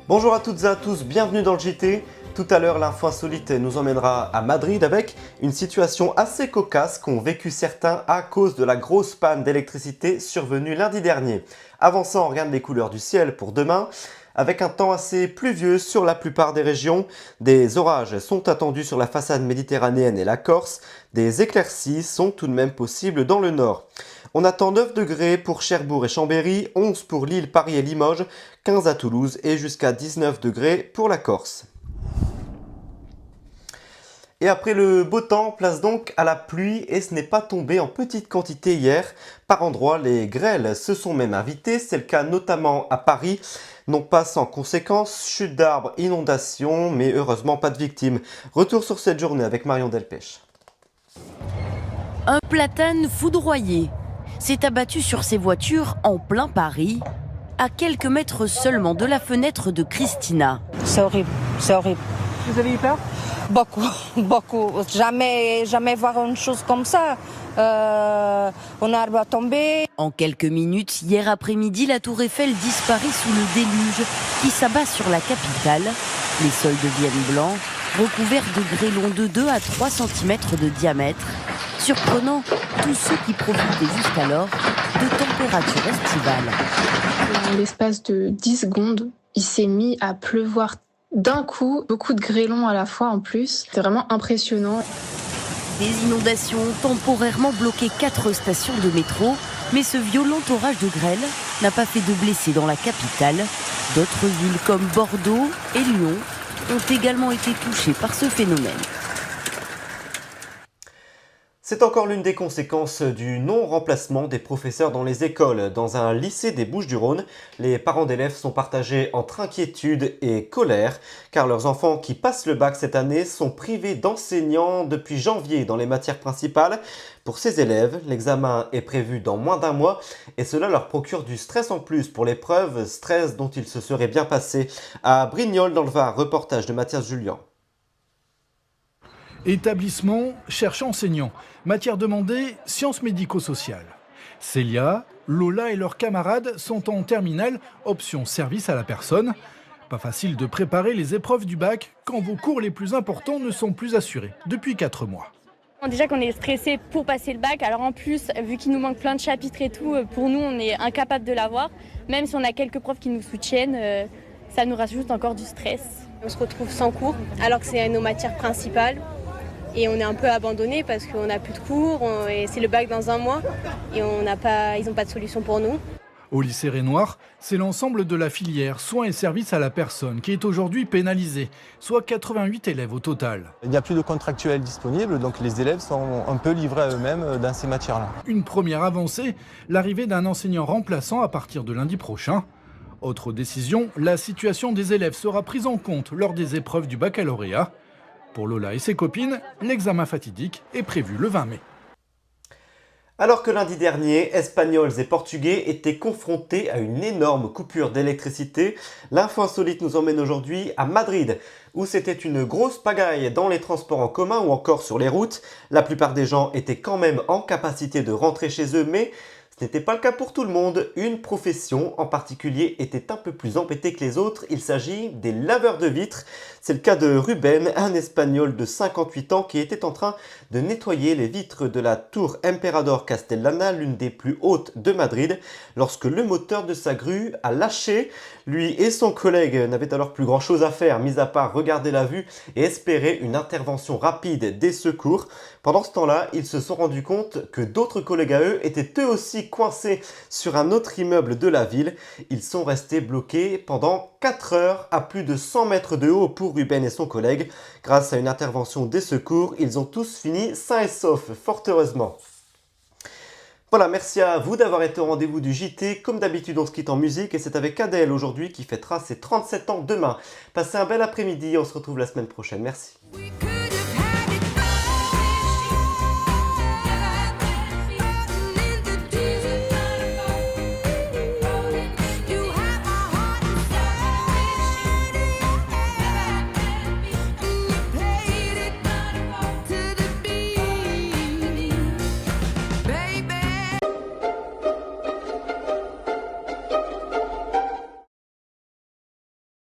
Bonjour à toutes et à tous, bienvenue dans le JT. Tout à l'heure, l'info insolite nous emmènera à Madrid avec une situation assez cocasse qu'ont vécu certains à cause de la grosse panne d'électricité survenue lundi dernier. Avant ça, on regarde les couleurs du ciel pour demain. Avec un temps assez pluvieux sur la plupart des régions, des orages sont attendus sur la façade méditerranéenne et la Corse, des éclaircies sont tout de même possibles dans le nord. On attend 9 degrés pour Cherbourg et Chambéry, 11 pour Lille, Paris et Limoges, 15 à Toulouse et jusqu'à 19 degrés pour la Corse. Et après le beau temps, place donc à la pluie et ce n'est pas tombé en petite quantité hier. Par endroits, les grêles se sont même invitées, c'est le cas notamment à Paris. Non pas sans conséquences, chute d'arbres, inondations, mais heureusement pas de victimes. Retour sur cette journée avec Marion Delpech. Un platane foudroyé s'est abattu sur ses voitures en plein Paris, à quelques mètres seulement de la fenêtre de Christina. C'est horrible, c'est horrible. Vous avez eu peur ? Beaucoup, beaucoup. Jamais voir une chose comme ça. Un arbre a tombé. En quelques minutes, hier après-midi, la tour Eiffel disparaît sous le déluge qui s'abat sur la capitale. Les sols deviennent blancs, recouverts de grêlons de 2 à 3 cm de diamètre, surprenant tous ceux qui profitaient jusqu'alors de températures estivales. En l'espace de 10 secondes, il s'est mis à pleuvoir d'un coup, beaucoup de grêlons à la fois en plus. C'était vraiment impressionnant. Des inondations ont temporairement bloqué 4 stations de métro, mais ce violent orage de grêle n'a pas fait de blessés dans la capitale. D'autres villes comme Bordeaux et Lyon ont également été touchées par ce phénomène. C'est encore l'une des conséquences du non-remplacement des professeurs dans les écoles. Dans un lycée des Bouches-du-Rhône, les parents d'élèves sont partagés entre inquiétude et colère, car leurs enfants qui passent le bac cette année sont privés d'enseignants depuis janvier dans les matières principales. Pour ces élèves, l'examen est prévu dans moins d'un mois et cela leur procure du stress en plus pour l'épreuve, stress dont il se serait bien passé. À Brignoles dans le Var, reportage de Mathias Julien. Établissement cherche enseignants. Matière demandée, sciences médico-sociales. Célia, Lola et leurs camarades sont en terminale, option service à la personne. Pas facile de préparer les épreuves du bac quand vos cours les plus importants ne sont plus assurés depuis 4 mois. Déjà qu'on est stressé pour passer le bac, alors en plus, vu qu'il nous manque plein de chapitres et tout, pour nous on est incapable de l'avoir. Même si on a quelques profs qui nous soutiennent, ça nous rajoute encore du stress. On se retrouve sans cours alors que c'est nos matières principales. Et on est un peu abandonné parce qu'on n'a plus de cours, et c'est le bac dans un mois et ils n'ont pas de solution pour nous. Au lycée Rénoir, c'est l'ensemble de la filière soins et services à la personne qui est aujourd'hui pénalisée, soit 88 élèves au total. Il n'y a plus de contractuels disponibles, donc les élèves sont un peu livrés à eux-mêmes dans ces matières-là. Une première avancée, l'arrivée d'un enseignant remplaçant à partir de lundi prochain. Autre décision, la situation des élèves sera prise en compte lors des épreuves du baccalauréat. Pour Lola et ses copines, l'examen fatidique est prévu le 20 mai. Alors que lundi dernier, Espagnols et Portugais étaient confrontés à une énorme coupure d'électricité, l'info insolite nous emmène aujourd'hui à Madrid, où c'était une grosse pagaille dans les transports en commun ou encore sur les routes. La plupart des gens étaient quand même en capacité de rentrer chez eux, mais ce n'était pas le cas pour tout le monde. Une profession en particulier était un peu plus embêtée que les autres. Il s'agit des laveurs de vitres. C'est le cas de Ruben, un Espagnol de 58 ans qui était en train de nettoyer les vitres de la tour Emperador Castellana, l'une des plus hautes de Madrid, lorsque le moteur de sa grue a lâché. Lui et son collègue n'avaient alors plus grand chose à faire, mis à part regarder la vue et espérer une intervention rapide des secours. Pendant ce temps-là, ils se sont rendus compte que d'autres collègues à eux étaient eux aussi coincés sur un autre immeuble de la ville. Ils sont restés bloqués pendant 4 heures à plus de 100 mètres de haut pour Ruben et son collègue. Grâce à une intervention des secours, ils ont tous fini sains et saufs, fort heureusement. Voilà, merci à vous d'avoir été au rendez-vous du JT. Comme d'habitude, on se quitte en musique et c'est avec Adèle aujourd'hui qui fêtera ses 37 ans demain. Passez un bel après-midi, on se retrouve la semaine prochaine. Merci.